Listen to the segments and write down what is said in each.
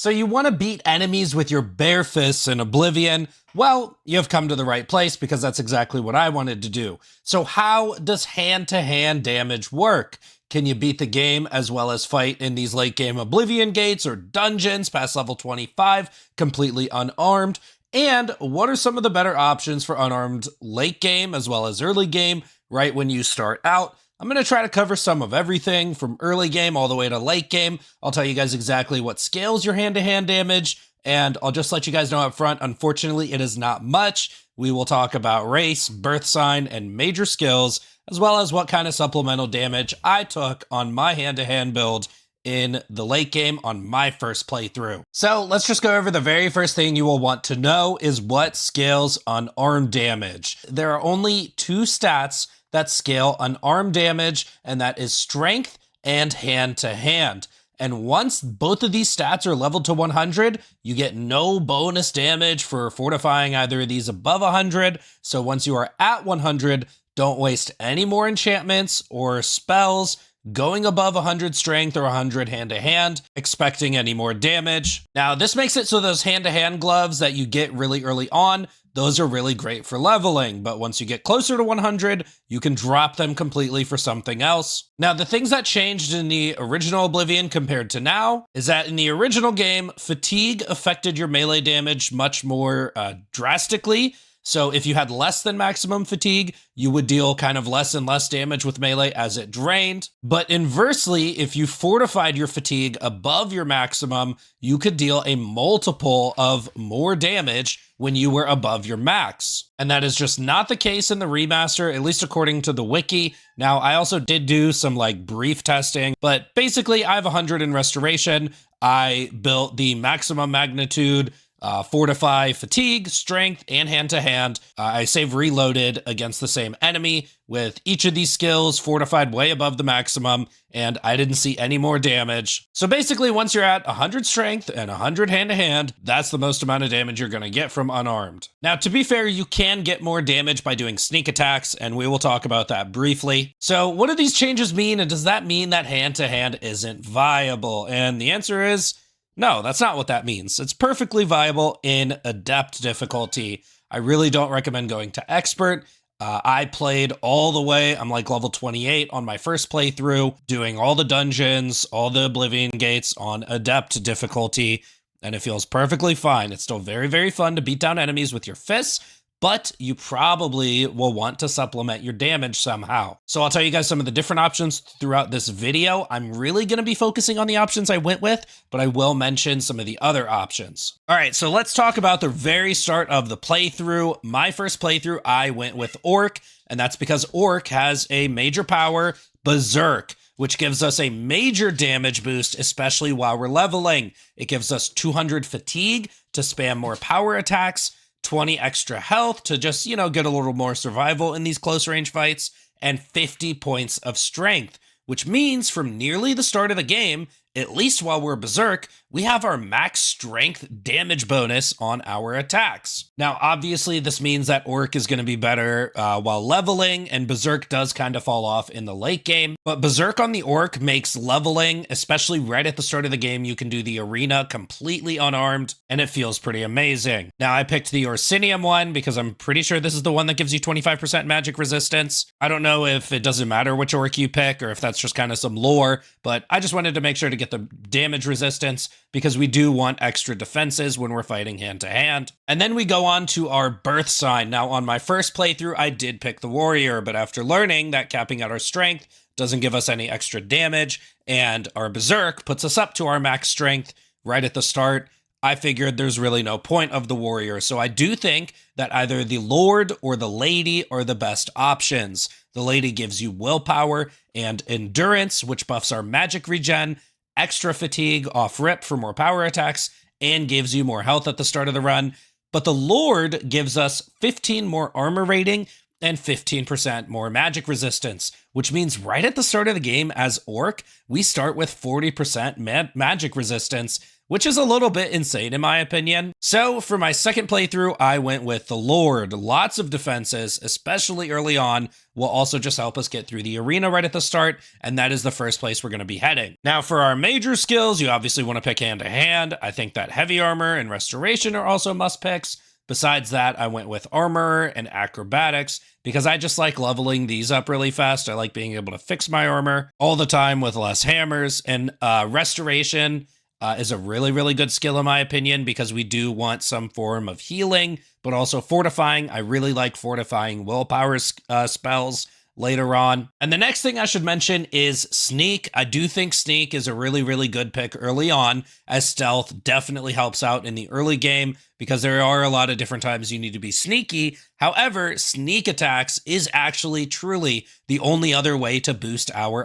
So you want to beat enemies with your bare fists in Oblivion? Well, you've come to the right place because that's exactly what I wanted to do. So how does hand-to-hand damage work? Can you beat the game as well as fight in these late game Oblivion gates or dungeons past level 25 completely unarmed? And what are some of the better options for unarmed late game as well as early game right when you start out? I'm going to try to cover some of everything from early game all the way to late game. I'll tell you guys exactly what scales your hand-to-hand damage, and I'll just let you guys know up front, unfortunately, it is not much. We will talk about race, birth sign, and major skills, as well as what kind of supplemental damage I took on my hand-to-hand build in the late game on my first playthrough. So let's just go over the very first thing you will want to know is what scales unarmed damage. There are only two stats that scale unarmed damage, and that is strength and hand-to-hand. And once both of these stats are leveled to 100, you get no bonus damage for fortifying either of these above 100. So once you are at 100, don't waste any more enchantments or spells going above 100 strength or 100 hand-to-hand, expecting any more damage. Now, this makes it so those hand-to-hand gloves that you get really early on, those are really great for leveling, but once you get closer to 100, you can drop them completely for something else. Now, the things that changed in the original Oblivion compared to now is that in the original game, fatigue affected your melee damage much more drastically. So if you had less than maximum fatigue, you would deal kind of less and less damage with melee as it drained. But inversely, if you fortified your fatigue above your maximum, you could deal a multiple of more damage when you were above your max. And that is just not the case in the remaster, at least according to the wiki. Now, I also did do some brief testing, but basically I have 100 in restoration. I built the maximum magnitude Fortify, fatigue, strength, and hand-to-hand. I save reloaded against the same enemy with each of these skills fortified way above the maximum, and I didn't see any more damage. So basically, once you're at 100 strength and 100 hand-to-hand, that's the most amount of damage you're going to get from unarmed. Now, to be fair, you can get more damage by doing sneak attacks, and we will talk about that briefly. So what do these changes mean, and does that mean that hand-to-hand isn't viable? And the answer is no, that's not what that means. It's perfectly viable in Adept difficulty. I really don't recommend going to Expert. I played all the way, I'm level 28 on my first playthrough, doing all the dungeons, all the Oblivion gates on Adept difficulty, and it feels perfectly fine. It's still very, very fun to beat down enemies with your fists, but you probably will want to supplement your damage somehow. So I'll tell you guys some of the different options throughout this video. I'm really going to be focusing on the options I went with, but I will mention some of the other options. All right, so let's talk about the very start of the playthrough. My first playthrough, I went with Orc, and that's because Orc has a major power, Berserk, which gives us a major damage boost, especially while we're leveling. It gives us 200 fatigue to spam more power attacks, 20 extra health to just, get a little more survival in these close range fights, and 50 points of strength, which means from nearly the start of the game, at least while we're Berserk, we have our max strength damage bonus on our attacks. Now, obviously, this means that Orc is going to be better while leveling, and Berserk does kind of fall off in the late game. But Berserk on the Orc makes leveling, especially right at the start of the game, you can do the arena completely unarmed, and it feels pretty amazing. Now, I picked the Orsinium one because I'm pretty sure this is the one that gives you 25% magic resistance. I don't know if it doesn't matter which Orc you pick or if that's just kind of some lore, but I just wanted to make sure to get the damage resistance because we do want extra defenses when we're fighting hand-to-hand. And then we go on to our birth sign. Now, on my first playthrough, I did pick the warrior, but after learning that capping out our strength doesn't give us any extra damage, and our berserk puts us up to our max strength right at the start, I figured there's really no point of the warrior. So I do think that either the lord or the lady are the best options. The lady gives you willpower and endurance, which buffs our magic regen, extra fatigue off rip for more power attacks, and gives you more health at the start of the run. But the Lord gives us 15 more armor rating and 15% more magic resistance, which means right at the start of the game as Orc, we start with 40% magic resistance, which is a little bit insane in my opinion. So for my second playthrough, I went with the Lord. Lots of defenses, especially early on, will also just help us get through the arena right at the start, and that is the first place we're going to be heading. Now for our major skills, you obviously want to pick hand to hand. I think that heavy armor and restoration are also must picks. Besides that, I went with armor and acrobatics because I just like leveling these up really fast. I like being able to fix my armor all the time with less hammers, and restoration is a really, really good skill in my opinion because we do want some form of healing, but also fortifying. I really like fortifying willpower spells later on. And the next thing I should mention is sneak. I do think sneak is a really, really good pick early on, as stealth definitely helps out in the early game because there are a lot of different times you need to be sneaky. However, sneak attacks is actually truly the only other way to boost our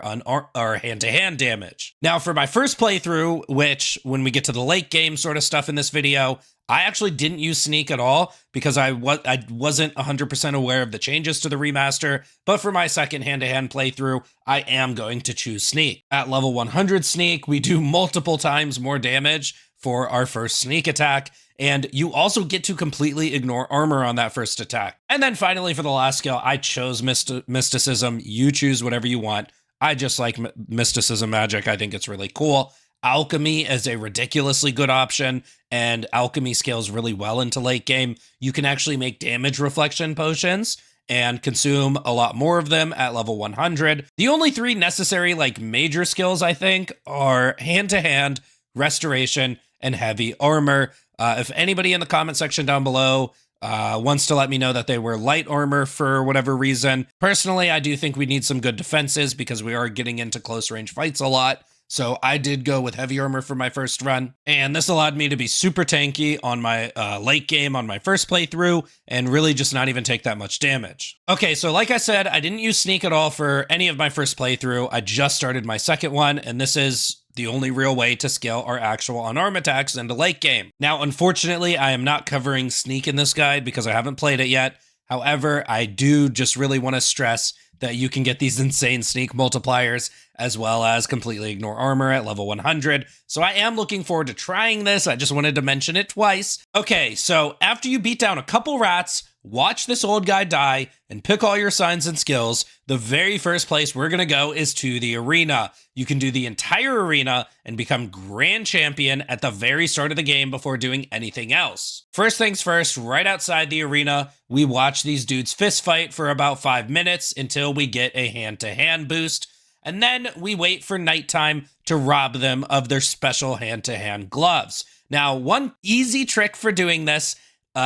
hand-to-hand damage. Now for my first playthrough, which when we get to the late game sort of stuff in this video, I actually didn't use sneak at all because I wasn't 100% aware of the changes to the remaster, but for my second hand-to-hand playthrough, I am going to choose sneak. At level 100 sneak, we do multiple times more damage for our first sneak attack, and you also get to completely ignore armor on that first attack. And then finally for the last skill, I chose mysticism. You choose whatever you want. I just like mysticism magic. I think it's really cool. Alchemy is a ridiculously good option, and alchemy scales really well into late game. You can actually make damage reflection potions and consume a lot more of them at level 100. The only three necessary major skills I think are hand-to-hand, restoration, and heavy armor. If anybody in the comment section down below wants to let me know that they wear light armor for whatever reason. Personally, I do think we need some good defenses because we are getting into close range fights a lot. So I did go with heavy armor for my first run, and this allowed me to be super tanky on my late game on my first playthrough and really just not even take that much damage. Okay, so like I said, I didn't use sneak at all for any of my first playthrough. I just started my second one, and this is the only real way to scale our actual unarmed attacks into late game. Now, unfortunately, I am not covering sneak in this guide because I haven't played it yet. However, I do just really want to stress that you can get these insane sneak multipliers as well as completely ignore armor at level 100. So I am looking forward to trying this. I just wanted to mention it twice. Okay, so after you beat down a couple rats, watch this old guy die, and pick all your signs and skills, the very first place we're going to go is to the arena. You can do the entire arena and become grand champion at the very start of the game before doing anything else. First things first, right outside the arena, we watch these dudes fist fight for about 5 minutes until we get a hand-to-hand boost, and then we wait for nighttime to rob them of their special hand-to-hand gloves. Now, one easy trick for doing this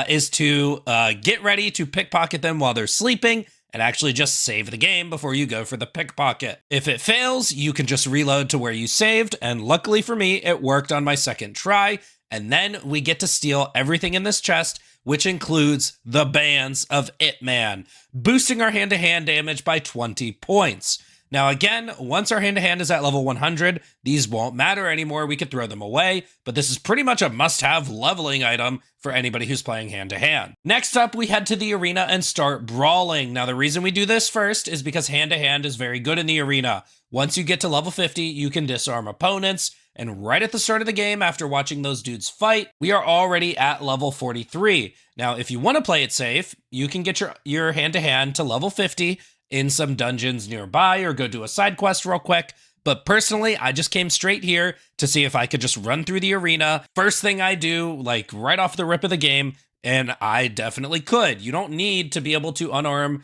is to get ready to pickpocket them while they're sleeping and actually just save the game before you go for the pickpocket. If it fails, you can just reload to where you saved, and luckily for me, it worked on my second try, and then we get to steal everything in this chest, which includes the bands of It Man, boosting our hand-to-hand damage by 20 points. Now again, once our hand-to-hand is at level 100, these won't matter anymore, we could throw them away, but this is pretty much a must-have leveling item for anybody who's playing hand-to-hand. Next up, we head to the arena and start brawling. Now the reason we do this first is because hand-to-hand is very good in the arena. Once you get to level 50, you can disarm opponents, and right at the start of the game, after watching those dudes fight, we are already at level 43. Now if you want to play it safe, you can get your hand-to-hand to level 50, in some dungeons nearby or go do a side quest real quick. But personally, I just came straight here to see if I could just run through the arena. First thing I do, right off the rip of the game, and I definitely could. You don't need to be able to unarm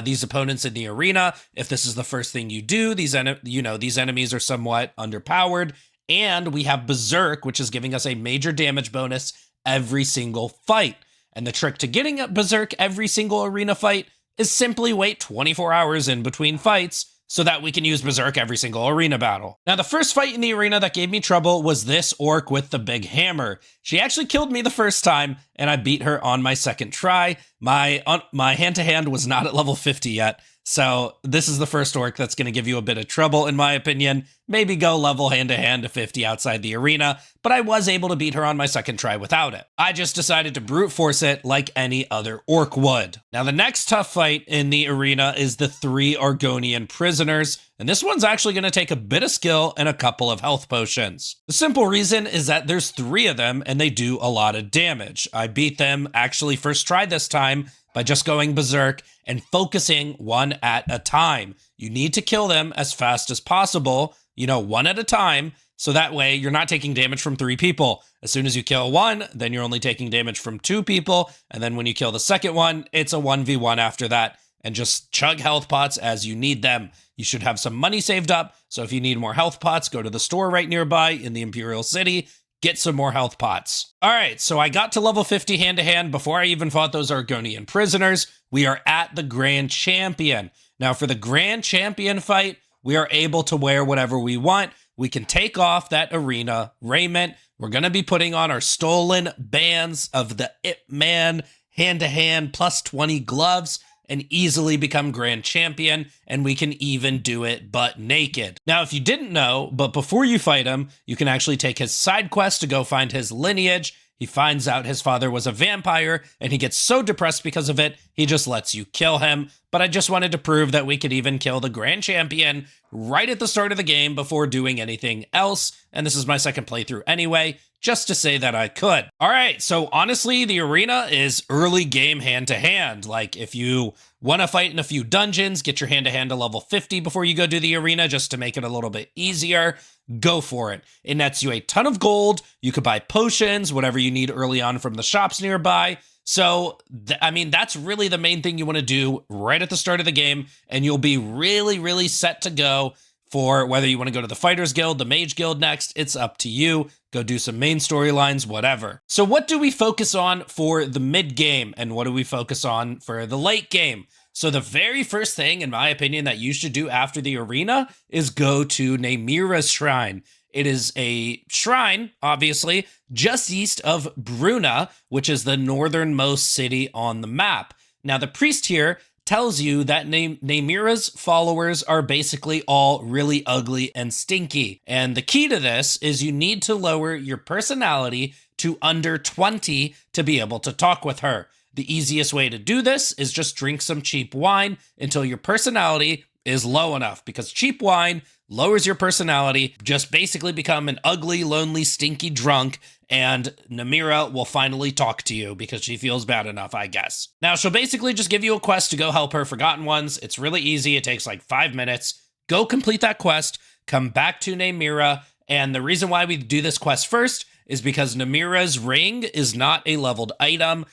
these opponents in the arena. If this is the first thing you do, these enemies are somewhat underpowered, and we have Berserk, which is giving us a major damage bonus every single fight. And the trick to getting a Berserk every single arena fight is simply wait 24 hours in between fights so that we can use Berserk every single arena battle. Now, the first fight in the arena that gave me trouble was this orc with the big hammer. She actually killed me the first time, and I beat her on my second try. My hand-to-hand was not at level 50 yet, so this is the first orc that's going to give you a bit of trouble, in my opinion. Maybe go level hand-to-hand to 50 outside the arena, but I was able to beat her on my second try without it. I just decided to brute force it like any other orc would. Now, the next tough fight in the arena is the 3 Argonian prisoners. and this one's actually going to take a bit of skill and a couple of health potions. The simple reason is that there's 3 of them and they do a lot of damage. I beat them actually first try this time by just going berserk and focusing one at a time. You need to kill them as fast as possible, one at a time, so that way you're not taking damage from 3 people. As soon as you kill one, then you're only taking damage from 2 people, and then when you kill the second one, it's a 1v1 after that, and just chug health pots as you need them. You should have some money saved up, so if you need more health pots, go to the store right nearby in the Imperial City, get some more health pots. All right, so I got to level 50 hand-to-hand before I even fought those Argonian prisoners. We are at the Grand Champion. Now, for the Grand Champion fight, we are able to wear whatever we want. We can take off that arena raiment. We're going to be putting on our stolen bands of the Ip Man hand-to-hand plus 20 gloves and easily become Grand Champion, and we can even do it butt naked. Now, if you didn't know, but before you fight him, you can actually take his side quest to go find his lineage. He finds out his father was a vampire, and he gets so depressed because of it, he just lets you kill him. But I just wanted to prove that we could even kill the Grand Champion right at the start of the game before doing anything else, and this is my second playthrough anyway, just to say that I could. All right, so honestly, the arena is early game hand-to-hand. Like, if you want to fight in a few dungeons, get your hand-to-hand to level 50 before you go to the arena just to make it a little bit easier, go for it. It nets you a ton of gold. You could buy potions, whatever you need early on from the shops nearby. So, that's really the main thing you want to do right at the start of the game, and you'll be really, really set to go for whether you want to go to the Fighters Guild, the Mage Guild next. It's up to you. Go do some main storylines, whatever. So what do we focus on for the mid game, and what do we focus on for the late game? So the very first thing, in my opinion, that you should do after the arena is go to Namira Shrine. It is a shrine, obviously, just east of Bruna, which is the northernmost city on the map. Now, the priest here tells you that Namira's followers are basically all really ugly and stinky. And the key to this is you need to lower your personality to under 20 to be able to talk with her. The easiest way to do this is just drink some cheap wine until your personality is low enough, because cheap wine lowers your personality. Just basically become an ugly, lonely, stinky drunk, and Namira will finally talk to you because she feels bad enough, I guess. Now, she'll basically just give you a quest to go help her Forgotten Ones. It's really easy. It takes like 5 minutes. Go complete that quest, come back to Namira, and the reason why we do this quest first is because Namira's ring is not a leveled item.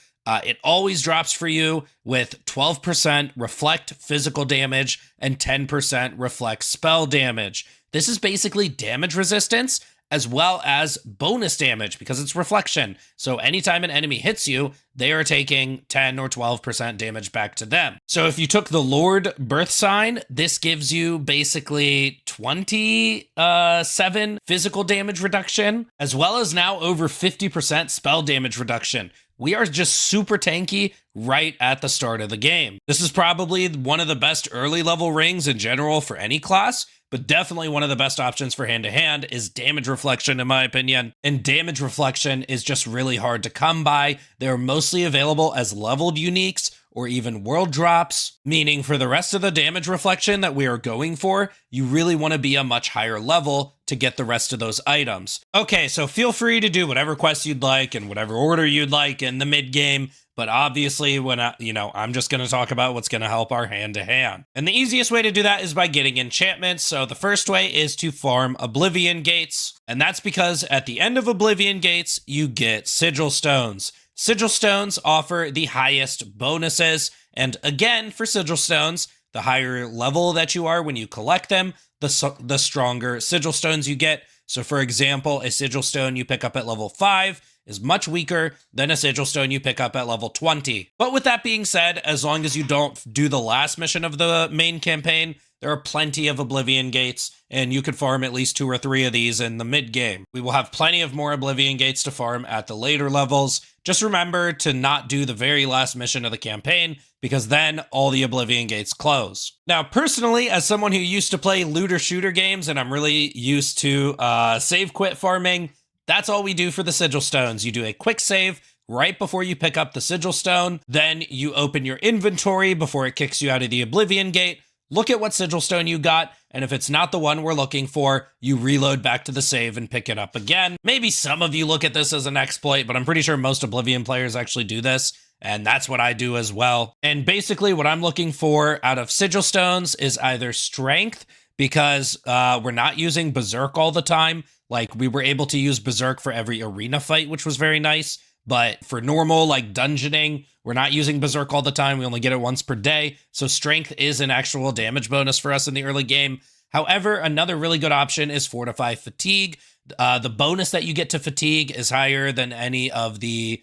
It always drops for you with 12% reflect physical damage and 10% reflect spell damage. This is basically damage resistance as well as bonus damage because it's reflection. So anytime an enemy hits you, they are taking 10 or 12% damage back to them. So if you took the Lord Birthsign, this gives you basically 27 physical damage reduction, as well as now over 50% spell damage reduction. We are just super tanky right at the start of the game. This is probably one of the best early level rings in general for any class, but definitely one of the best options for hand-to-hand is damage reflection, in my opinion. And damage reflection is just really hard to come by. They're mostly available as leveled uniques or even world drops, meaning for the rest of the damage reflection that we are going for, you really want to be a much higher level to get the rest of those items. Okay, so feel free to do whatever quests you'd like in whatever order you'd like in the mid-game, but obviously I'm just going to talk about what's going to help our hand-to-hand. And the easiest way to do that is by getting enchantments. So the first way is to farm Oblivion Gates, and that's because at the end of Oblivion Gates, you get Sigil Stones. Sigil Stones offer the highest bonuses, and again, for Sigil Stones, the higher level that you are when you collect them, the stronger Sigil Stones you get. So for example, a Sigil Stone you pick up at level 5 is much weaker than a Sigil Stone you pick up at level 20. But with that being said, as long as you don't do the last mission of the main campaign, there are plenty of Oblivion Gates, and you could farm at least 2 or 3 of these in the mid-game. We will have plenty of more Oblivion Gates to farm at the later levels. Just remember to not do the very last mission of the campaign, because then all the Oblivion Gates close. Now, personally, as someone who used to play looter-shooter games, and I'm really used to save-quit farming, that's all we do for the Sigil Stones. You do a quick save right before you pick up the Sigil Stone, then you open your inventory before it kicks you out of the Oblivion Gate, look at what Sigil Stone you got, and if it's not the one we're looking for, you reload back to the save and pick it up again. Maybe some of you look at this as an exploit, but I'm pretty sure most Oblivion players actually do this, and that's what I do as well. And basically what I'm looking for out of Sigil Stones is either Strength, because we're not using Berserk all the time. Like, we were able to use Berserk for every arena fight, which was very nice. But for normal, like, dungeoning, we're not using Berserk all the time. We only get it once per day. So Strength is an actual damage bonus for us in the early game. However, another really good option is Fortify Fatigue. The bonus that you get to Fatigue is higher than any of the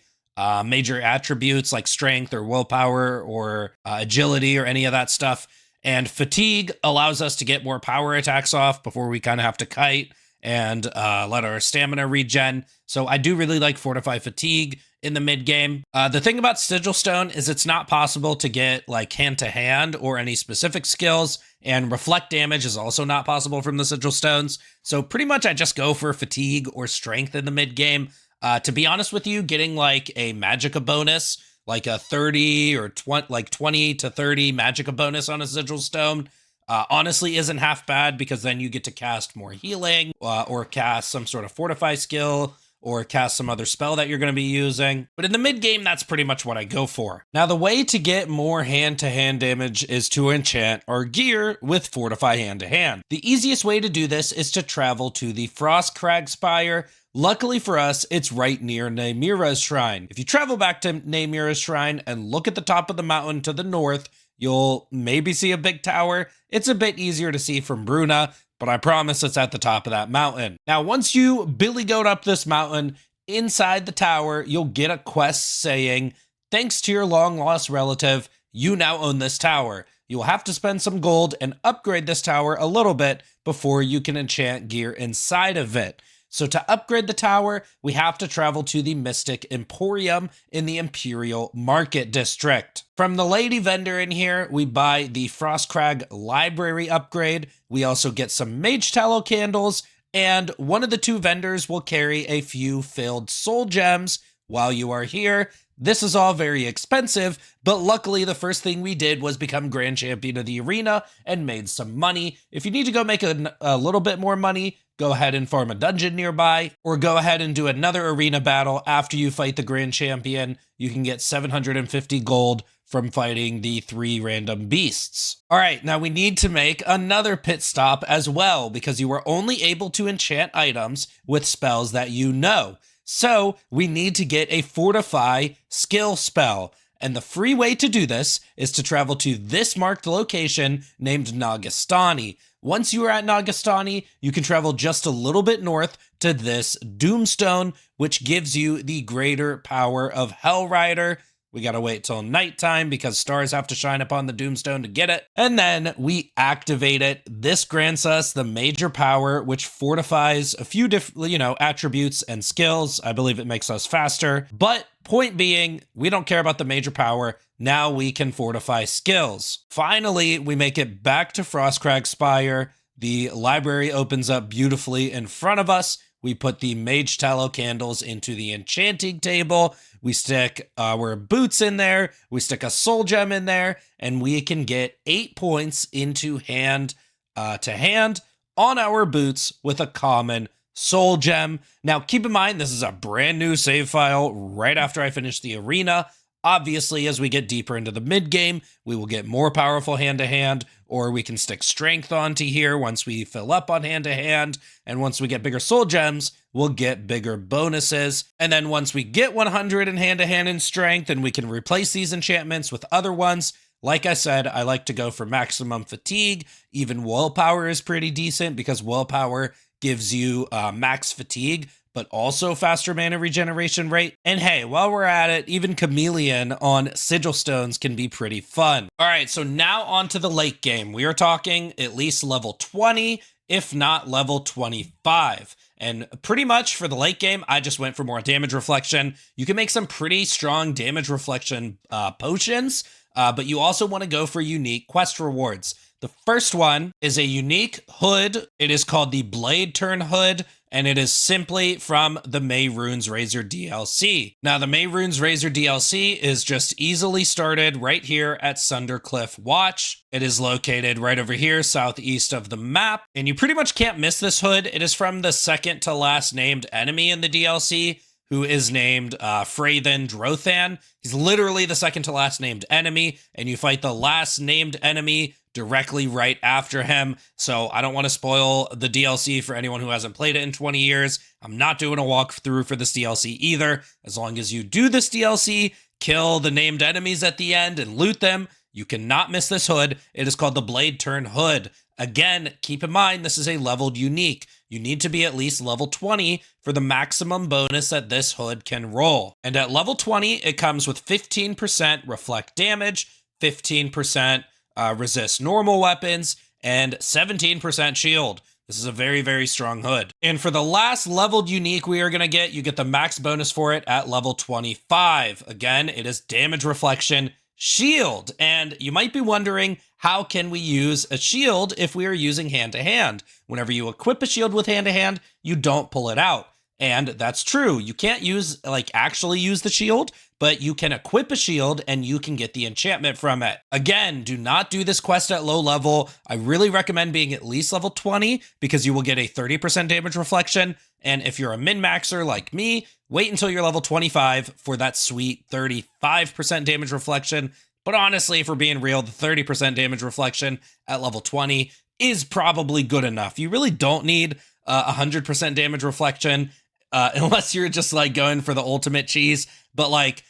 major attributes like Strength or Willpower or Agility or any of that stuff. And Fatigue allows us to get more power attacks off before we kind of have to kite and let our stamina regen. So I do really like Fortify Fatigue in the mid game. The thing about Sigil Stone is it's not possible to get like hand-to-hand or any specific skills, and reflect damage is also not possible from the Sigil Stones. So pretty much I just go for Fatigue or Strength in the mid game. To be honest with you, getting like a Magicka bonus, like a 30 or 20 to 30 Magicka bonus on a Sigil Stone, honestly isn't half bad, because then you get to cast more healing or cast some sort of Fortify skill or cast some other spell that you're going to be using. But in the mid game, that's pretty much what I go for. Now, the way to get more hand-to-hand damage is to enchant our gear with Fortify hand-to-hand. The easiest way to do this is to travel to the Frostcrag Spire. Luckily for us, it's right near Namira Shrine. If you travel back to Namira Shrine and look at the top of the mountain to the north, you'll maybe see a big tower. It's a bit easier to see from Bruna, but I promise it's at the top of that mountain. Now, once you Billy Goat up this mountain, inside the tower, you'll get a quest saying, thanks to your long-lost relative, you now own this tower. You'll have to spend some gold and upgrade this tower a little bit before you can enchant gear inside of it. So to upgrade the tower, we have to travel to the Mystic Emporium in the Imperial Market District. From the lady vendor in here, we buy the Frostcrag Library upgrade. We also get some Mage Tallow candles, and one of the two vendors will carry a few filled soul gems while you are here. This is all very expensive, but luckily the first thing we did was become Grand Champion of the arena and made some money. If you need to go make a little bit more money, go ahead and farm a dungeon nearby, or go ahead and do another arena battle after you fight the Grand Champion. You can get 750 gold from fighting the 3 random beasts. All right, now we need to make another pit stop as well, because you are only able to enchant items with spells that you know. So we need to get a Fortify skill spell. And the free way to do this is to travel to this marked location named Nagastani. Once you are at Nagastani, you can travel just a little bit north to this Doomstone, which gives you the greater power of Hellrider. We gotta wait till nighttime because stars have to shine upon the Doomstone to get it. And then we activate it. This grants us the major power, which fortifies a few different, attributes and skills. I believe it makes us faster. But point being, we don't care about the major power. Now we can fortify skills. Finally, we make it back to Frostcrag Spire. The library opens up beautifully in front of us. We put the Mage Tallow candles into the enchanting table. We stick our boots in there. We stick a soul gem in there, and we can get 8 points into hand to hand on our boots with a common soul gem. Now, keep in mind, this is a brand new save file right after I finish the arena. Obviously, as we get deeper into the mid-game, we will get more powerful hand-to-hand, or we can stick strength onto here once we fill up on hand-to-hand, and once we get bigger soul gems, we'll get bigger bonuses. And then once we get 100 in hand-to-hand in strength, and we can replace these enchantments with other ones, like I said, I like to go for maximum fatigue. Even willpower is pretty decent, because willpower gives you max fatigue, but also faster mana regeneration rate. And hey, while we're at it, even Chameleon on Sigil Stones can be pretty fun. All right, so now on to the late game. We are talking at least level 20, if not level 25. And pretty much for the late game, I just went for more damage reflection. You can make some pretty strong damage reflection potions, but you also want to go for unique quest rewards. The first one is a unique hood. It is called the Bladeturn Hood. and it is simply from the Mehrunes Razor DLC. Now, the Mehrunes Razor DLC is just easily started right here at Sundercliff Watch. It is located right over here, southeast of the map, and you pretty much can't miss this hood. It is from the second to last named enemy in the DLC, who is named Freithen Drothan. He's literally the second to last named enemy, and you fight the last named enemy directly right after him. So I don't want to spoil the DLC for anyone who hasn't played it in 20 years. I'm not doing a walkthrough for this DLC either. As long as you do this DLC, kill the named enemies at the end and loot them, you cannot miss this hood. It is called the Bladeturn Hood. Again, keep in mind, this is a leveled unique. You need to be at least level 20 for the maximum bonus that this hood can roll. And at level 20, it comes with 15% reflect damage, 15% resist normal weapons, and 17% shield. This is a very, very strong hood. And for the last leveled unique we are going to get, you get the max bonus for it at level 25. Again, it is damage reflection, shield. And you might be wondering, how can we use a shield if we are using hand-to-hand? Whenever you equip a shield with hand-to-hand, you don't pull it out. And that's true. You can't actually use the shield, but you can equip a shield and you can get the enchantment from it. Again, do not do this quest at low level. I really recommend being at least level 20 because you will get a 30% damage reflection. And if you're a min-maxer like me, wait until you're level 25 for that sweet 35% damage reflection. But honestly, if we're being real, the 30% damage reflection at level 20 is probably good enough. You really don't need 100% damage reflection unless you're just going for the ultimate cheese. But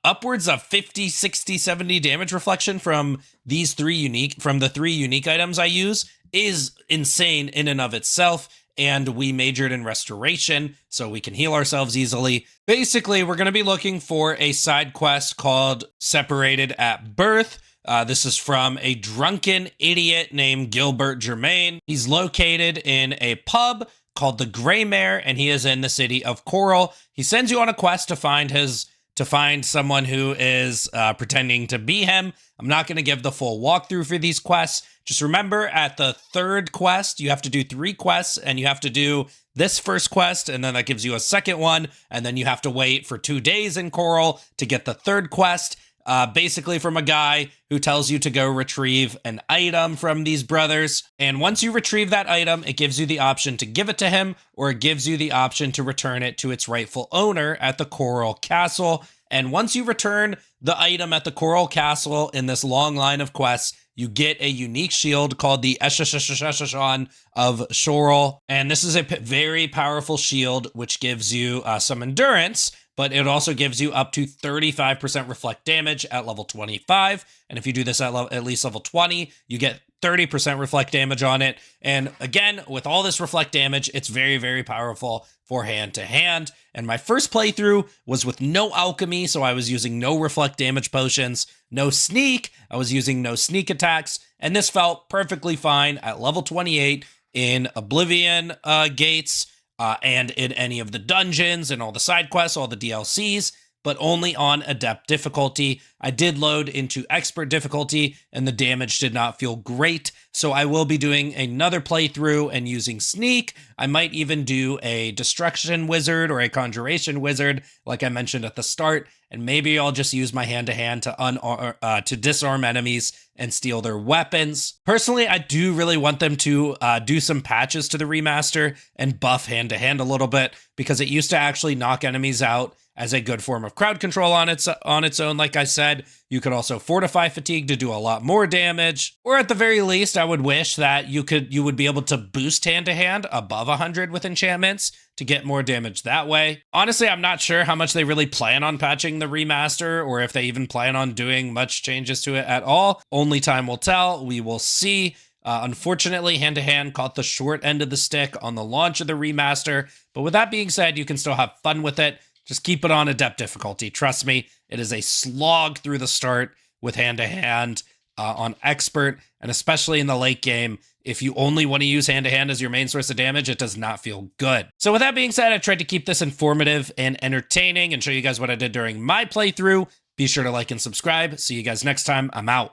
upwards of 50, 60, 70 damage reflection from the three unique items I use is insane in and of itself. And we majored in restoration, so we can heal ourselves easily. Basically, we're going to be looking for a side quest called Separated at Birth. This is from a drunken idiot named Gilbert Germain. He's located in a pub called the Grey Mare, and he is in the city of Chorrol. He sends you on a quest to find someone who is pretending to be him. I'm not going to give the full walkthrough for these quests. Just remember, at the third quest, you have to do 3 quests, and you have to do this first quest, and then that gives you a second one, and then you have to wait for 2 days in Chorrol to get the third quest, basically from a guy who tells you to go retrieve an item from these brothers. And once you retrieve that item, it gives you the option to give it to him, or it gives you the option to return it to its rightful owner at the Chorrol Castle. And once you return the item at the Chorrol Castle in this long line of quests, you get a unique shield called the Escutcheon of Chorrol. And this is a very powerful shield, which gives you some endurance, but it also gives you up to 35% reflect damage at level 25. And if you do this at least level 20, you get 30% reflect damage on it. And again, with all this reflect damage, it's very, very powerful for hand-to-hand. And my first playthrough was with no alchemy, so I was using no reflect damage potions, no sneak, I was using no sneak attacks, and this felt perfectly fine at level 28 in Oblivion gates, and in any of the dungeons and all the side quests, all the DLCs, but only on adept difficulty. I did load into expert difficulty and the damage did not feel great. So I will be doing another playthrough and using sneak. I might even do a destruction wizard or a conjuration wizard, like I mentioned at the start. And maybe I'll just use my hand-to-hand to disarm enemies and steal their weapons. Personally, I do really want them to do some patches to the remaster and buff hand-to-hand a little bit, because it used to actually knock enemies out as a good form of crowd control on its own. Like I said, you could also fortify fatigue to do a lot more damage. Or at the very least, I would wish that you would be able to boost hand-to-hand above 100 with enchantments to get more damage that way. Honestly, I'm not sure how much they really plan on patching the remaster, or if they even plan on doing much changes to it at all. Only time will tell. We will see. Unfortunately, hand-to-hand caught the short end of the stick on the launch of the remaster. But with that being said, you can still have fun with it. Just keep it on adept difficulty. Trust me, it is a slog through the start with hand-to-hand on expert, and especially in the late game. If you only want to use hand-to-hand as your main source of damage, it does not feel good. So with that being said, I tried to keep this informative and entertaining and show you guys what I did during my playthrough. Be sure to like and subscribe. See you guys next time. I'm out.